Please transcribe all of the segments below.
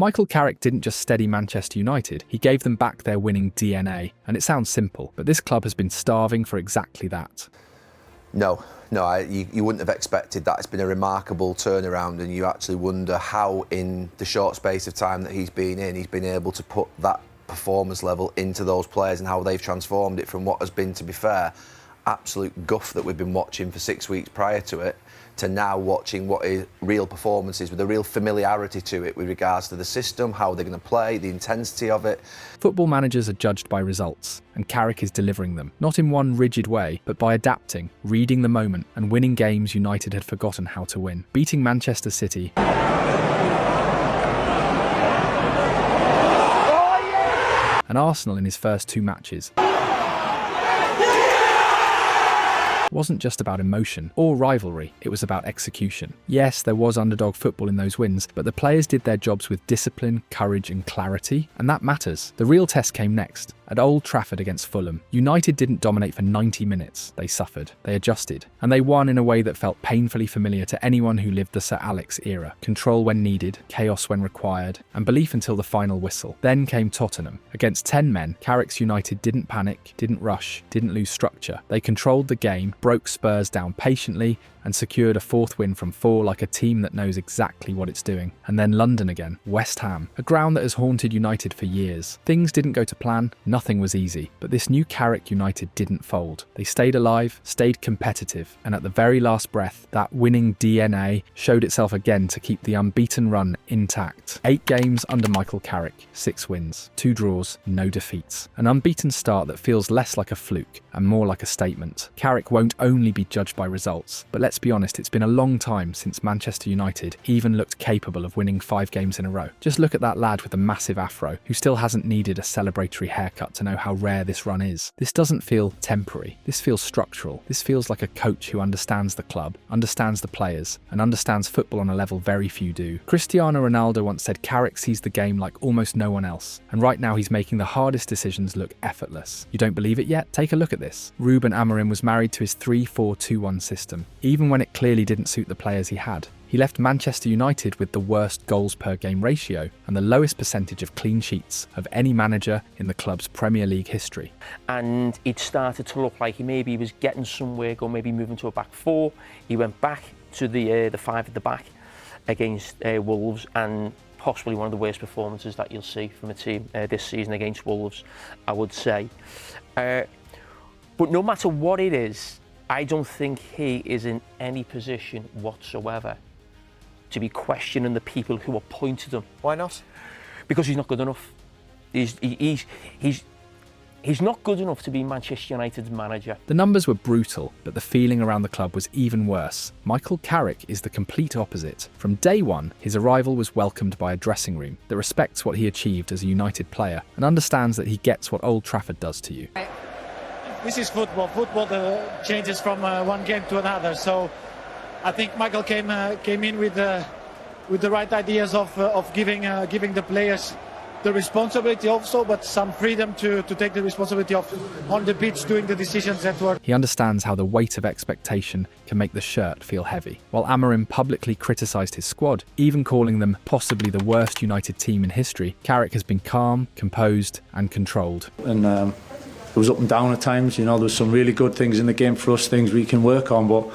Michael Carrick didn't just steady Manchester United, he gave them back their winning DNA. And it sounds simple, but this club has been starving for exactly that. No, you wouldn't have expected that. It's been a remarkable turnaround, and you actually wonder how, in the short space of time that he's been in, he's been able to put that performance level into those players and how they've transformed it from what has been, to be fair, absolute guff that we've been watching for 6 weeks prior to it, to now watching what is real performances with a real familiarity to it with regards to the system, how they're going to play, the intensity of it. Football managers are judged by results, and Carrick is delivering them, not in one rigid way, but by adapting, reading the moment, and winning games United had forgotten how to win. Beating Manchester City and Arsenal in his first 2 matches wasn't just about emotion or rivalry, it was about execution. Yes, there was underdog football in those wins, but the players did their jobs with discipline, courage and clarity, and that matters. The real test came next. At Old Trafford against Fulham, United didn't dominate for 90 minutes. They suffered, they adjusted, and they won in a way that felt painfully familiar to anyone who lived the Sir Alex era. Control when needed, chaos when required, and belief until the final whistle. Then came Tottenham. Against 10 men, Carrick's United didn't panic, didn't rush, didn't lose structure. They controlled the game, broke Spurs down patiently, and secured a 4th win from 4 like a team that knows exactly what it's doing. And then London again, West Ham, a ground that has haunted United for years. Things didn't go to plan, nothing was easy, but this new Carrick United didn't fold. They stayed alive, stayed competitive, and at the very last breath, that winning DNA showed itself again to keep the unbeaten run intact. 8 games under Michael Carrick, 6 wins, 2 draws, no defeats. An unbeaten start that feels less like a fluke and more like a statement. Carrick won't only be judged by results, but let's be honest, it's been a long time since Manchester United even looked capable of winning 5 games in a row. Just look at that lad with the massive afro, who still hasn't needed a celebratory haircut to know how rare this run is. This doesn't feel temporary, this feels structural. This feels like a coach who understands the club, understands the players, and understands football on a level very few do. Cristiano Ronaldo once said Carrick sees the game like almost no one else, and right now he's making the hardest decisions look effortless. You don't believe it yet? Take a look at this. Ruben Amorim was married to his 3-4-2-1 system, even when it clearly didn't suit the players he had. He left Manchester United with the worst goals per game ratio and the lowest percentage of clean sheets of any manager in the club's Premier League history. And it started to look like he was getting somewhere, or maybe moving to a back 4. He went back to the 5 at the back against Wolves, and possibly one of the worst performances that you'll see from a team this season against Wolves, I would say. But no matter what it is, I don't think he is in any position whatsoever to be questioning the people who appointed him. Why not? Because he's not good enough. He's not good enough to be Manchester United's manager. The numbers were brutal, but the feeling around the club was even worse. Michael Carrick is the complete opposite. From day one, his arrival was welcomed by a dressing room that respects what he achieved as a United player and understands that he gets what Old Trafford does to you. This is football. Football changes from one game to another. So I think Michael came in with the right ideas of giving the players the responsibility also, but some freedom to take the responsibility of on the pitch doing the decisions that were. He understands how the weight of expectation can make the shirt feel heavy. While Amorim publicly criticised his squad, even calling them possibly the worst United team in history, Carrick has been calm, composed and controlled. And it was up and down at times, there was some really good things in the game for us, things we can work on, but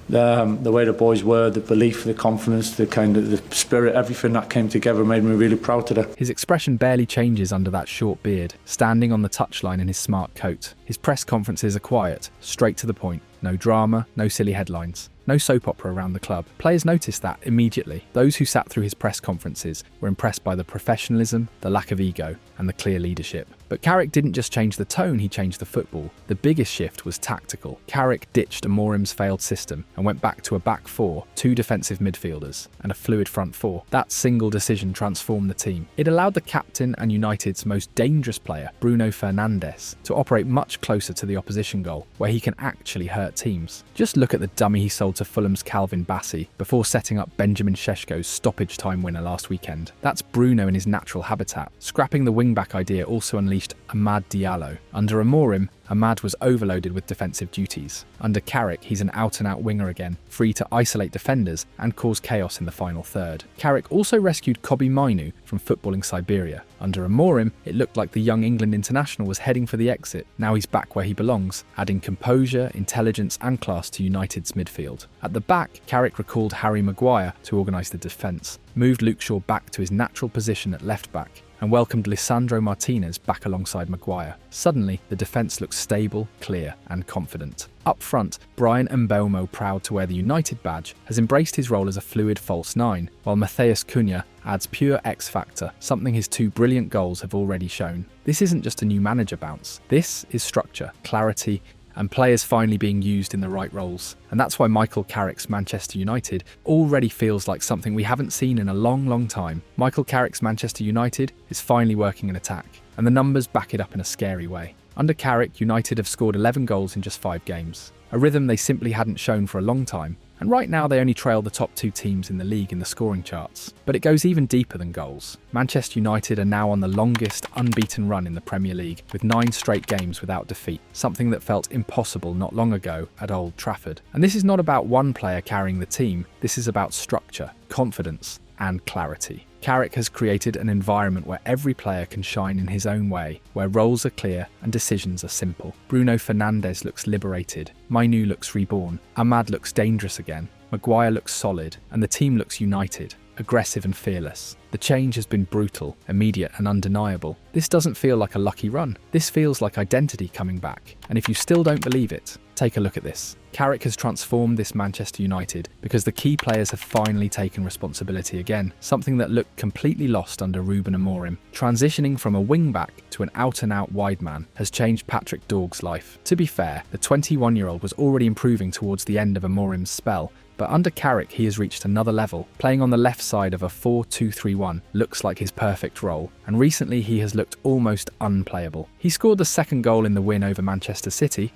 the way the boys were, the belief, the confidence, the spirit, everything that came together made me really proud today. His expression barely changes under that short beard, standing on the touchline in his smart coat. His press conferences are quiet, straight to the point. No drama, no silly headlines. No soap opera around the club. Players noticed that immediately. Those who sat through his press conferences were impressed by the professionalism, the lack of ego, and the clear leadership. But Carrick didn't just change the tone, he changed the football. The biggest shift was tactical. Carrick ditched Amorim's failed system and went back to a back 4, 2 defensive midfielders, and a fluid front 4. That single decision transformed the team. It allowed the captain and United's most dangerous player, Bruno Fernandes, to operate much closer to the opposition goal, where he can actually hurt teams. Just look at the dummy he sold to Fulham's Calvin Bassey before setting up Benjamin Šeško's stoppage time winner last weekend. That's Bruno in his natural habitat. Scrapping the wing-back idea also unleashed unleashed Amad Diallo. Under Amorim, Amad was overloaded with defensive duties. Under Carrick, he's an out-and-out winger again, free to isolate defenders and cause chaos in the final third. Carrick also rescued Kobbie Mainoo from footballing Siberia. Under Amorim, it looked like the young England international was heading for the exit. Now he's back where he belongs, adding composure, intelligence and class to United's midfield. At the back, Carrick recalled Harry Maguire to organise the defence, moved Luke Shaw back to his natural position at left-back, and welcomed Lisandro Martinez back alongside Maguire. Suddenly, the defence looks stable, clear and confident. Up front, Brian Mbeumo, proud to wear the United badge, has embraced his role as a fluid false nine, while Matheus Cunha adds pure X-factor, something his 2 brilliant goals have already shown. This isn't just a new manager bounce. This is structure, clarity, and players finally being used in the right roles. And that's why Michael Carrick's Manchester United already feels like something we haven't seen in a long time. Michael Carrick's Manchester United is finally working in attack, and the numbers back it up in a scary way. Under Carrick, United have scored 11 goals in just 5 games, a rhythm they simply hadn't shown for a long time. And right now they only trail the top 2 teams in the league in the scoring charts. But it goes even deeper than goals. Manchester United are now on the longest unbeaten run in the Premier League, with 9 straight games without defeat, something that felt impossible not long ago at Old Trafford. And this is not about one player carrying the team, this is about structure, confidence and clarity. Carrick has created an environment where every player can shine in his own way, where roles are clear and decisions are simple. Bruno Fernandes looks liberated, Mainoo looks reborn, Amad looks dangerous again, Maguire looks solid, and the team looks united, aggressive and fearless. The change has been brutal, immediate and undeniable. This doesn't feel like a lucky run. This feels like identity coming back. And if you still don't believe it, take a look at this. Carrick has transformed this Manchester United because the key players have finally taken responsibility again, something that looked completely lost under Ruben Amorim. Transitioning from a wing-back to an out-and-out wide man has changed Patrick Dorg's life. To be fair, the 21-year-old was already improving towards the end of Amorim's spell, but under Carrick he has reached another level. Playing on the left side of a 4-2-3-1 looks like his perfect role, and recently he has looked almost unplayable. He scored the second goal in the win over Manchester City,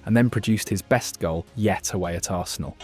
and then produced his best goal yet away at Arsenal.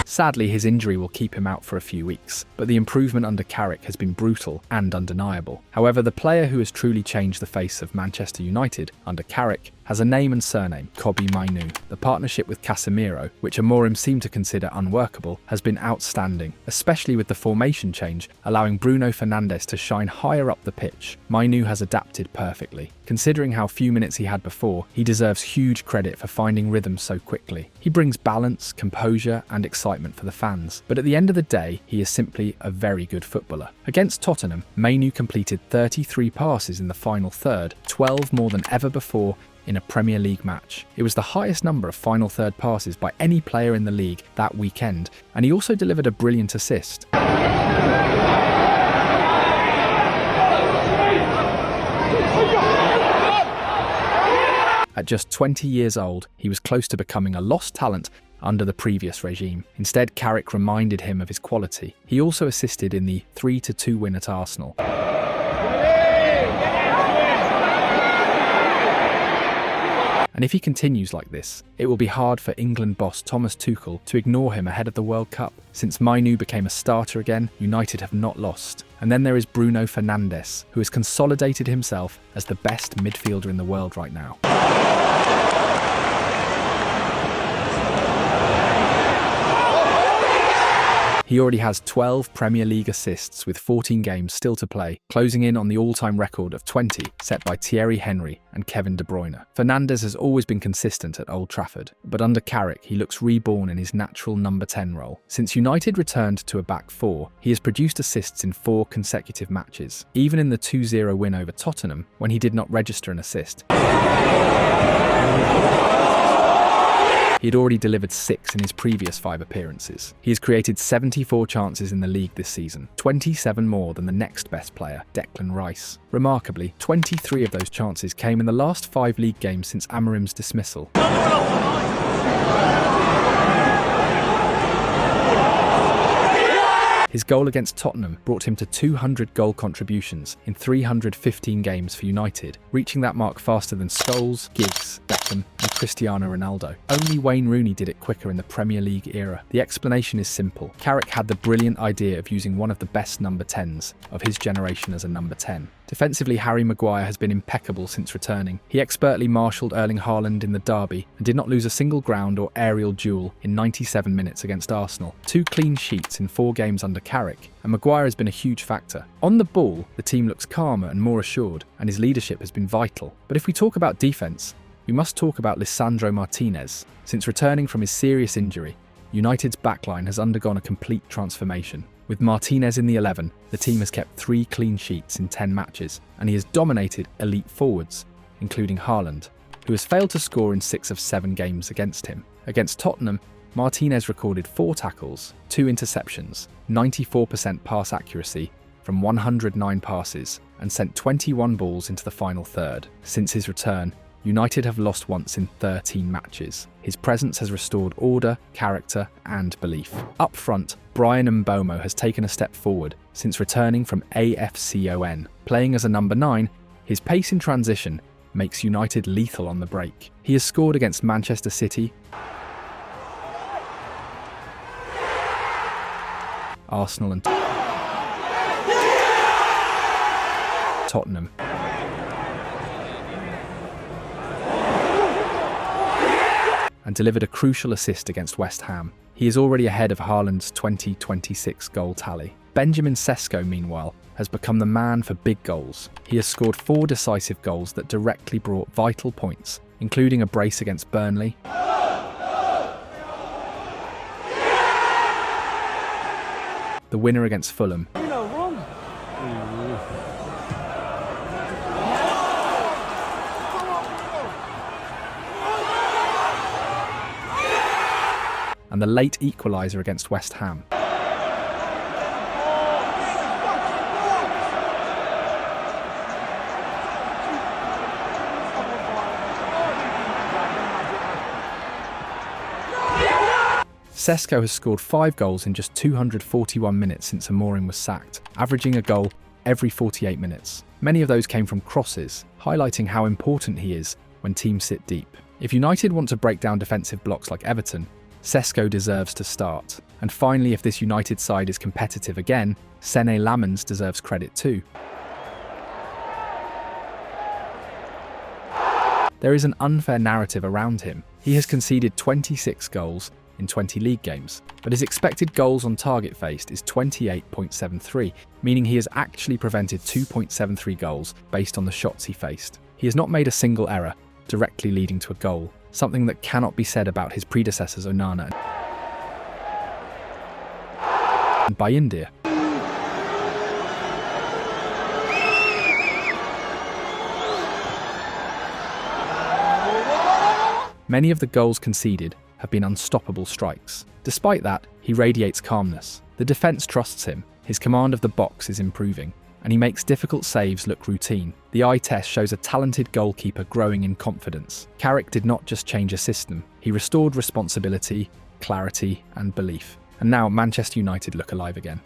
Sadly, his injury will keep him out for a few weeks, but the improvement under Carrick has been brutal and undeniable. However, the player who has truly changed the face of Manchester United under Carrick has a name and surname, Kobbie Mainoo. The partnership with Casemiro, which Amorim seemed to consider unworkable, has been outstanding, especially with the formation change, allowing Bruno Fernandes to shine higher up the pitch. Mainoo has adapted perfectly. Considering how few minutes he had before, he deserves huge credit for finding rhythm so quickly. He brings balance, composure and excitement for the fans, but at the end of the day, he is simply a very good footballer. Against Tottenham, Mainoo completed 33 passes in the final third, 12 more than ever before in a Premier League match. It was the highest number of final third passes by any player in the league that weekend, and he also delivered a brilliant assist. At just 20 years old, he was close to becoming a lost talent under the previous regime. Instead, Carrick reminded him of his quality. He also assisted in the 3-2 win at Arsenal. And if he continues like this, it will be hard for England boss Thomas Tuchel to ignore him ahead of the World Cup. Since Mainoo became a starter again, United have not lost. And then there is Bruno Fernandes, who has consolidated himself as the best midfielder in the world right now. He already has 12 Premier League assists with 14 games still to play, closing in on the all-time record of 20 set by Thierry Henry and Kevin De Bruyne. Fernandes has always been consistent at Old Trafford, but under Carrick he looks reborn in his natural number 10 role. Since United returned to a back four, he has produced assists in 4 consecutive matches, even in the 2-0 win over Tottenham when he did not register an assist. He had already delivered 6 in his previous 5 appearances. He has created 74 chances in the league this season, 27 more than the next best player, Declan Rice. Remarkably, 23 of those chances came in the last 5 league games since Amorim's dismissal. His goal against Tottenham brought him to 200 goal contributions in 315 games for United, reaching that mark faster than Scholes, Giggs, Beckham and Cristiano Ronaldo. Only Wayne Rooney did it quicker in the Premier League era. The explanation is simple. Carrick had the brilliant idea of using one of the best number 10s of his generation as a number 10. Defensively, Harry Maguire has been impeccable since returning. He expertly marshalled Erling Haaland in the derby and did not lose a single ground or aerial duel in 97 minutes against Arsenal. 2 clean sheets in 4 games under Carrick, and Maguire has been a huge factor. On the ball, the team looks calmer and more assured, and his leadership has been vital. But if we talk about defence, we must talk about Lisandro Martinez. Since returning from his serious injury, United's backline has undergone a complete transformation. With Martinez in the 11, the team has kept 3 clean sheets in 10 matches, and he has dominated elite forwards, including Haaland, who has failed to score in 6 of 7 games against him. Against Tottenham, Martinez recorded 4 tackles, 2 interceptions, 94% pass accuracy from 109 passes, and sent 21 balls into the final third. Since his return, United have lost once in 13 matches. His presence has restored order, character, and belief. Up front, Brian Mbomo has taken a step forward since returning from AFCON. Playing as a number 9, his pace in transition makes United lethal on the break. He has scored against Manchester City, Arsenal and Tottenham. And delivered a crucial assist against West Ham. He is already ahead of Haaland's 2026 goal tally. Benjamin Sesko, meanwhile, has become the man for big goals. He has scored 4 decisive goals that directly brought vital points, including a brace against Burnley, the winner against Fulham, and the late equaliser against West Ham. Sesko has scored 5 goals in just 241 minutes since Amorim was sacked, averaging a goal every 48 minutes. Many of those came from crosses, highlighting how important he is when teams sit deep. If United want to break down defensive blocks like Everton, Sesko deserves to start. And finally, if this United side is competitive again, Sene Lammens deserves credit too. There is an unfair narrative around him. He has conceded 26 goals in 20 league games, but his expected goals on target faced is 28.73, meaning he has actually prevented 2.73 goals based on the shots he faced. He has not made a single error, directly leading to a goal, something that cannot be said about his predecessors Onana and Bayindir. Many of the goals conceded have been unstoppable strikes. Despite that, he radiates calmness. The defence trusts him, his command of the box is improving, and he makes difficult saves look routine. The eye test shows a talented goalkeeper growing in confidence. Carrick did not just change a system, he restored responsibility, clarity and belief. And now Manchester United look alive again.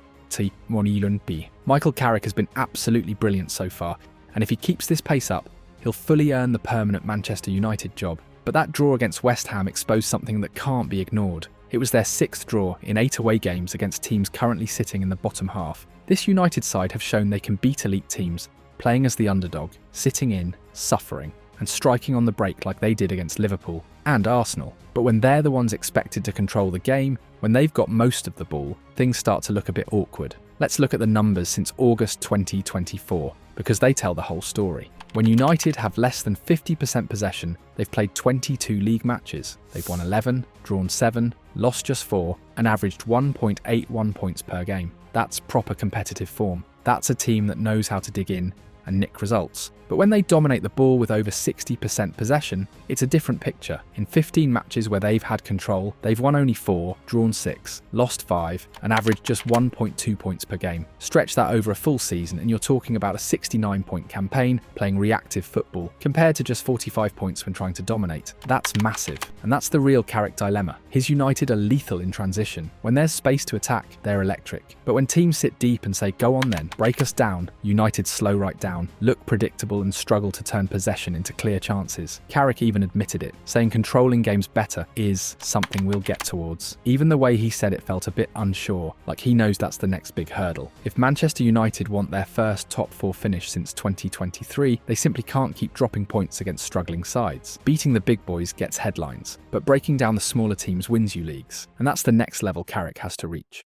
Michael Carrick has been absolutely brilliant so far, and if he keeps this pace up, he'll fully earn the permanent Manchester United job. But that draw against West Ham exposed something that can't be ignored. It was their 6th draw in 8 away games against teams currently sitting in the bottom half. This United side have shown they can beat elite teams, playing as the underdog, sitting in, suffering, and striking on the break like they did against Liverpool and Arsenal. But when they're the ones expected to control the game, when they've got most of the ball, things start to look a bit awkward. Let's look at the numbers since August 2024, because they tell the whole story. When United have less than 50% possession, they've played 22 league matches. They've won 11, drawn 7, lost just 4, and averaged 1.81 points per game. That's proper competitive form. That's a team that knows how to dig in and nick results. But when they dominate the ball with over 60% possession, it's a different picture. In 15 matches where they've had control, they've won only 4, drawn 6, lost 5, and averaged just 1.2 points per game. Stretch that over a full season and you're talking about a 69-point campaign playing reactive football, compared to just 45 points when trying to dominate. That's massive, and that's the real Carrick dilemma. His United are lethal in transition. When there's space to attack, they're electric. But when teams sit deep and say, "Go on then, break us down," United slow right down, look predictable and struggle to turn possession into clear chances. Carrick even admitted it, saying controlling games better is something we'll get towards. Even the way he said it felt a bit unsure, like he knows that's the next big hurdle. If Manchester United want their first top 4 finish since 2023, they simply can't keep dropping points against struggling sides. Beating the big boys gets headlines, but breaking down the smaller teams wins you leagues. And that's the next level Carrick has to reach.